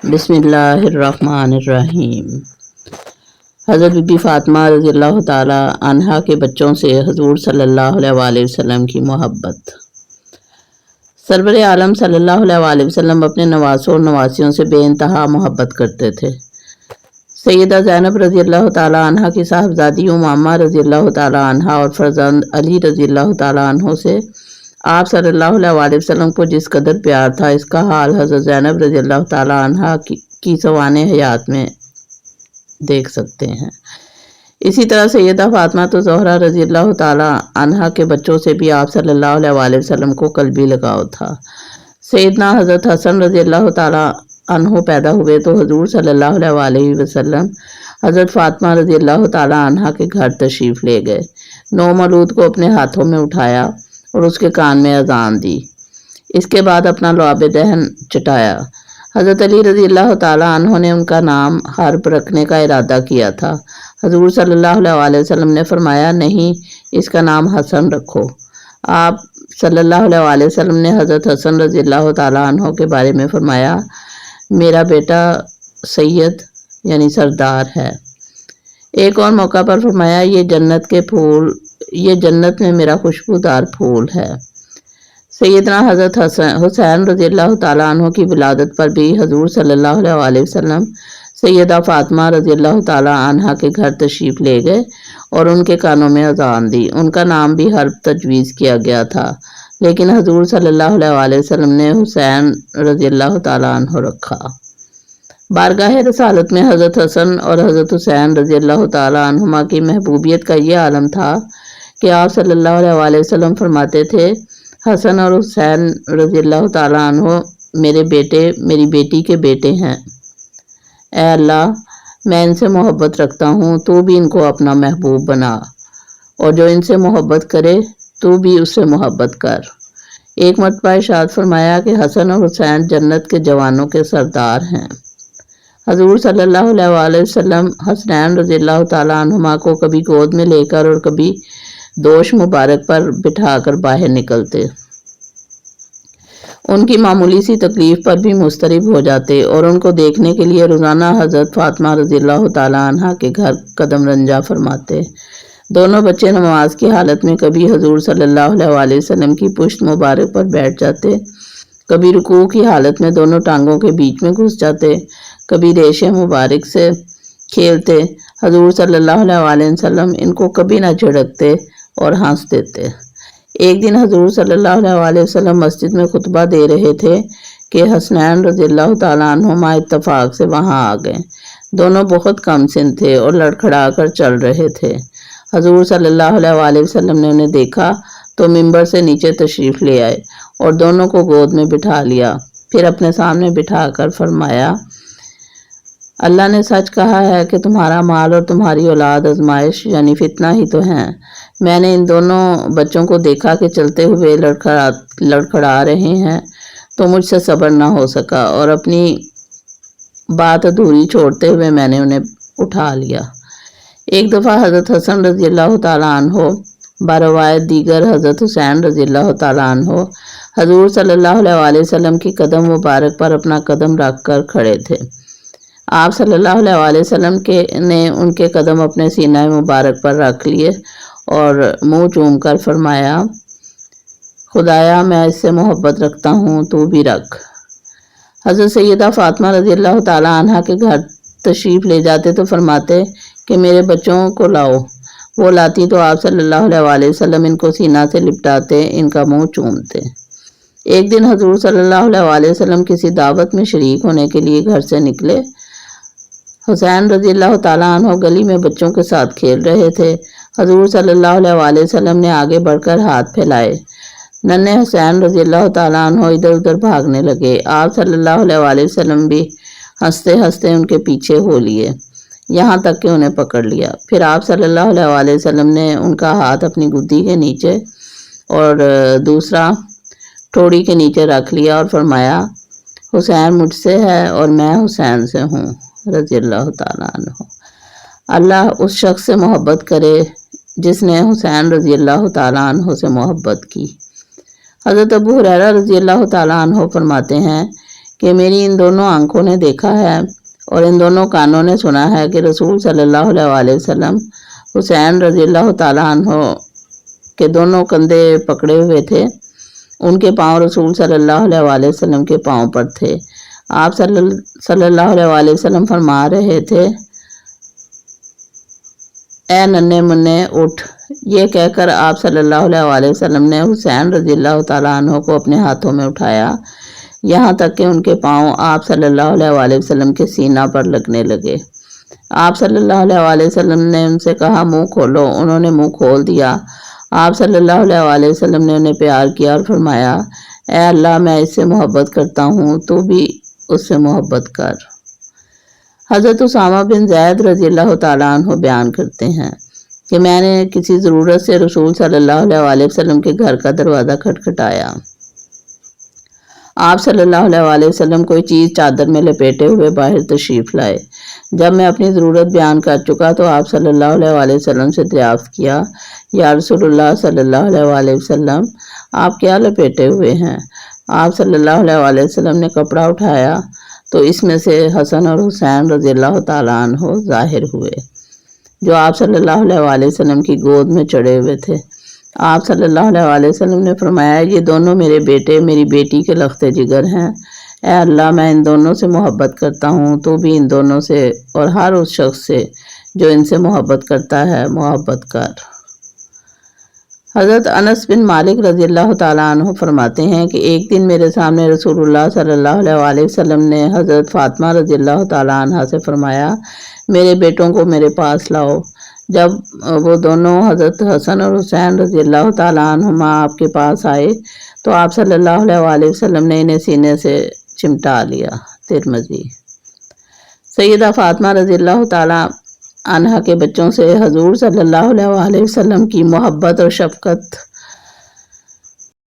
بسم اللہ الرحمن الرحیم۔ حضرت بی بی فاطمہ رضی اللہ تعالی عنہا کے بچوں سے حضور صلی اللہ علیہ وآلہ وسلم کی محبت۔ سرور عالم صلی اللہ علیہ وآلہ وسلم اپنے نواسوں اور نواسیوں سے بے انتہا محبت کرتے تھے۔ سیدہ زینب رضی اللہ تعالی عنہا کی صاحبزادی امامہ رضی اللہ تعالی عنہا اور فرزند علی رضی اللہ تعالی عنہ سے آپ صلی اللہ علیہ وآلہ وسلم کو جس قدر پیار تھا، اس کا حال حضرت زینب رضی اللہ تعالی عنہا کی سوانح حیات میں دیکھ سکتے ہیں۔ اسی طرح سیدہ فاطمہ زہرا رضی اللہ تعالی عنہا کے بچوں سے بھی آپ صلی اللہ علیہ وآلہ وسلم کو قلبی لگاؤ تھا۔ سیدنا حضرت حسن رضی اللہ تعالی عنہ پیدا ہوئے تو حضور صلی اللہ علیہ وآلہ وسلم حضرت فاطمہ رضی اللہ تعالی عنہا کے گھر تشریف لے گئے، نو مولود کو اپنے ہاتھوں میں اٹھایا اور اس کے کان میں اذان دی۔ اس کے بعد اپنا لعاب دہن چٹایا۔ حضرت علی رضی اللہ تعالی عنہ نے ان کا نام حرب رکھنے کا ارادہ کیا تھا۔ حضور صلی اللہ علیہ وآلہ وسلم نے فرمایا، نہیں، اس کا نام حسن رکھو۔ آپ صلی اللہ علیہ وآلہ وسلم نے حضرت حسن رضی اللہ تعالی عنہ کے بارے میں فرمایا، میرا بیٹا سید یعنی سردار ہے۔ ایک اور موقع پر فرمایا، یہ جنت میں میرا خوشبودار پھول ہے۔ سیدنا حضرت حسین رضی اللہ تعالیٰ عنہ کی ولادت پر بھی حضور صلی اللہ علیہ وآلہ وسلم سیدہ فاطمہ رضی اللہ تعالیٰ عنہ کے گھر تشریف لے گئے اور ان کے کانوں میں اذان دی۔ ان کا نام بھی حرب تجویز کیا گیا تھا، لیکن حضور صلی اللہ علیہ وآلہ وسلم نے حسین رضی اللہ تعالیٰ عنہ رکھا۔ بارگاہ رسالت میں حضرت حسن اور حضرت حسین رضی اللہ تعالیٰ عنہما کی محبوبیت کا یہ عالم تھا کہ آپ صلی اللہ علیہ وآلہ وسلم فرماتے تھے، حسن اور حسین رضی اللہ تعالیٰ عنہ میرے بیٹے میری بیٹی کے بیٹے ہیں۔ اے اللہ، میں ان سے محبت رکھتا ہوں، تو بھی ان کو اپنا محبوب بنا، اور جو ان سے محبت کرے تو بھی اس سے محبت کر۔ ایک مرتبہ ارشاد فرمایا کہ حسن اور حسین جنت کے جوانوں کے سردار ہیں۔ حضور صلی اللہ علیہ وآلہ وسلم حسنین رضی اللہ تعالیٰ عنہما کو کبھی گود میں لے کر اور کبھی دوش مبارک پر بٹھا کر باہر نکلتے۔ ان کی معمولی سی تکلیف پر بھی مضطرب ہو جاتے اور ان کو دیکھنے کے لیے روزانہ حضرت فاطمہ رضی اللہ تعالیٰ عنہا کے گھر قدم رنجا فرماتے۔ دونوں بچے نماز کی حالت میں کبھی حضور صلی اللہ علیہ وآلہ وسلم کی پشت مبارک پر بیٹھ جاتے، کبھی رکوع کی حالت میں دونوں ٹانگوں کے بیچ میں گھس جاتے، کبھی ریشے مبارک سے کھیلتے۔ حضور صلی اللہ علیہ وآلہ وسلم ان کو کبھی نہ جھڑکتے اور ہنس دیتے۔ ایک دن حضور صلی اللہ علیہ وآلہ وسلم مسجد میں خطبہ دے رہے تھے کہ حسنین رضی اللہ تعالیٰ عنہما اتفاق سے وہاں آ گئے۔ دونوں بہت کم سن تھے اور لڑکھڑا کر چل رہے تھے۔ حضور صلی اللہ علیہ وآلہ وسلم نے انہیں دیکھا تو منبر سے نیچے تشریف لے آئے اور دونوں کو گود میں بٹھا لیا، پھر اپنے سامنے بٹھا کر فرمایا، اللہ نے سچ کہا ہے کہ تمہارا مال اور تمہاری اولاد آزمائش یعنی فتنہ ہی تو ہیں۔ میں نے ان دونوں بچوں کو دیکھا کہ چلتے ہوئے لڑکھڑا رہے ہیں تو مجھ سے صبر نہ ہو سکا اور اپنی بات ادھوری چھوڑتے ہوئے میں نے انہیں اٹھا لیا۔ ایک دفعہ حضرت حسن رضی اللہ تعالیٰ عنہ بروایت دیگر حضرت حسین رضی اللہ تعالیٰ عنہ حضور صلی اللہ علیہ وآلہ وسلم کی قدم مبارک پر اپنا قدم رکھ کر کھڑے تھے۔ آپ صلی اللہ علیہ وآلہ وسلم نے ان کے قدم اپنے سینہ مبارک پر رکھ لیے اور منہ چوم کر فرمایا، خدایا میں اس سے محبت رکھتا ہوں، تو بھی رکھ۔ حضرت سیدہ فاطمہ رضی اللہ تعالیٰ عنہ کے گھر تشریف لے جاتے تو فرماتے کہ میرے بچوں کو لاؤ۔ وہ لاتی تو آپ صلی اللہ علیہ وآلہ وسلم ان کو سینہ سے لپٹاتے، ان کا منہ چومتے۔ ایک دن حضور صلی اللہ علیہ وآلہ وسلم کسی دعوت میں شریک ہونے کے لیے گھر سے نکلے۔ حسین رضی اللہ تعالیٰ عنہ گلی میں بچوں کے ساتھ کھیل رہے تھے۔ حضور صلی اللہ علیہ وآلہ وسلم نے آگے بڑھ کر ہاتھ پھیلائے۔ ننھے حسین رضی اللہ تعالیٰ عنہ ادھر ادھر بھاگنے لگے۔ آپ صلی اللہ علیہ وآلہ وسلم بھی ہنستے ہنستے ان کے پیچھے ہو لیے، یہاں تک کہ انہیں پکڑ لیا۔ پھر آپ صلی اللہ علیہ وآلہ وسلم نے ان کا ہاتھ اپنی گدی کے نیچے اور دوسرا ٹھوڑی کے نیچے رکھ لیا اور فرمایا، حسین مجھ سے ہے اور میں حسین سے ہوں رضی اللہ تعالیٰ عنہ۔ اللہ اس شخص سے محبت کرے جس نے حسین رضی اللہ تعالیٰ عنہ سے محبت کی۔ حضرت ابو ہریرہ رضی اللہ تعالیٰ عنہ فرماتے ہیں کہ میری ان دونوں آنکھوں نے دیکھا ہے اور ان دونوں کانوں نے سنا ہے کہ رسول صلی اللہ علیہ وسلم حسین رضی اللہ تعالیٰ عنہ کے دونوں کندھے پکڑے ہوئے تھے، ان کے پاؤں رسول صلی اللہ علیہ وسلم کے پاؤں پر تھے۔ آپ صلی اللہ علیہ وسلم فرما رہے تھے، اے ننھے منھے اٹھ۔ یہ کہہ کر آپ صلی اللہ علیہ وسلم نے حسین رضی اللہ تعالیٰ عنہ کو اپنے ہاتھوں میں اٹھایا، یہاں تک کہ ان کے پاؤں آپ صلی اللہ علیہ وسلم کے سینہ پر لگنے لگے۔ آپ صلی اللہ علیہ وسلم نے ان سے کہا، منہ کھولو۔ انہوں نے منہ کھول دیا۔ آپ صلی اللہ علیہ وسلم نے انہیں پیار کیا اور فرمایا، اے اللہ، میں اس سے محبت کرتا ہوں، تو بھی اس سے محبت کر۔ حضرت اسامہ بن زید رضی اللہ تعالیٰ عنہ بیان کرتے ہیں کہ میں نے کسی ضرورت سے رسول صلی اللہ علیہ وسلم کے گھر کا دروازہ کھٹکھٹایا۔ آپ صلی اللہ علیہ وسلم کوئی چیز چادر میں لپیٹے ہوئے باہر تشریف لائے۔ جب میں اپنی ضرورت بیان کر چکا تو آپ صلی اللہ علیہ وسلم سے دریافت کیا، یا رسول اللہ صلی اللہ علیہ وسلم، آپ کیا لپیٹے ہوئے ہیں؟ آپ صلی اللہ علیہ وسلم نے کپڑا اٹھایا تو اس میں سے حسن اور حسین رضی اللہ تعالیٰ عنہ ظاہر ہوئے، جو آپ صلی اللہ علیہ وسلم کی گود میں چڑھے ہوئے تھے۔ آپ صلی اللہ علیہ وسلم نے فرمایا، یہ دونوں میرے بیٹے میری بیٹی کے لخت جگر ہیں۔ اے اللہ، میں ان دونوں سے محبت کرتا ہوں، تو بھی ان دونوں سے اور ہر اس شخص سے جو ان سے محبت کرتا ہے محبت کر۔ حضرت انس بن مالک رضی اللہ تعالیٰ عنہ فرماتے ہیں کہ ایک دن میرے سامنے رسول اللہ صلی اللہ علیہ وسلم نے حضرت فاطمہ رضی اللہ تعالیٰ عنہ سے فرمایا، میرے بیٹوں کو میرے پاس لاؤ۔ جب وہ دونوں حضرت حسن اور حسین رضی اللہ تعالیٰ عنہما آپ کے پاس آئے تو آپ صلی اللہ علیہ وسلم نے انہیں سینے سے چمٹا لیا۔ ترمذی۔ سیدہ فاطمہ رضی اللہ تعالیٰ عنہ کے بچوں سے حضور صلی اللہ علیہ وسلم کی محبت اور شفقت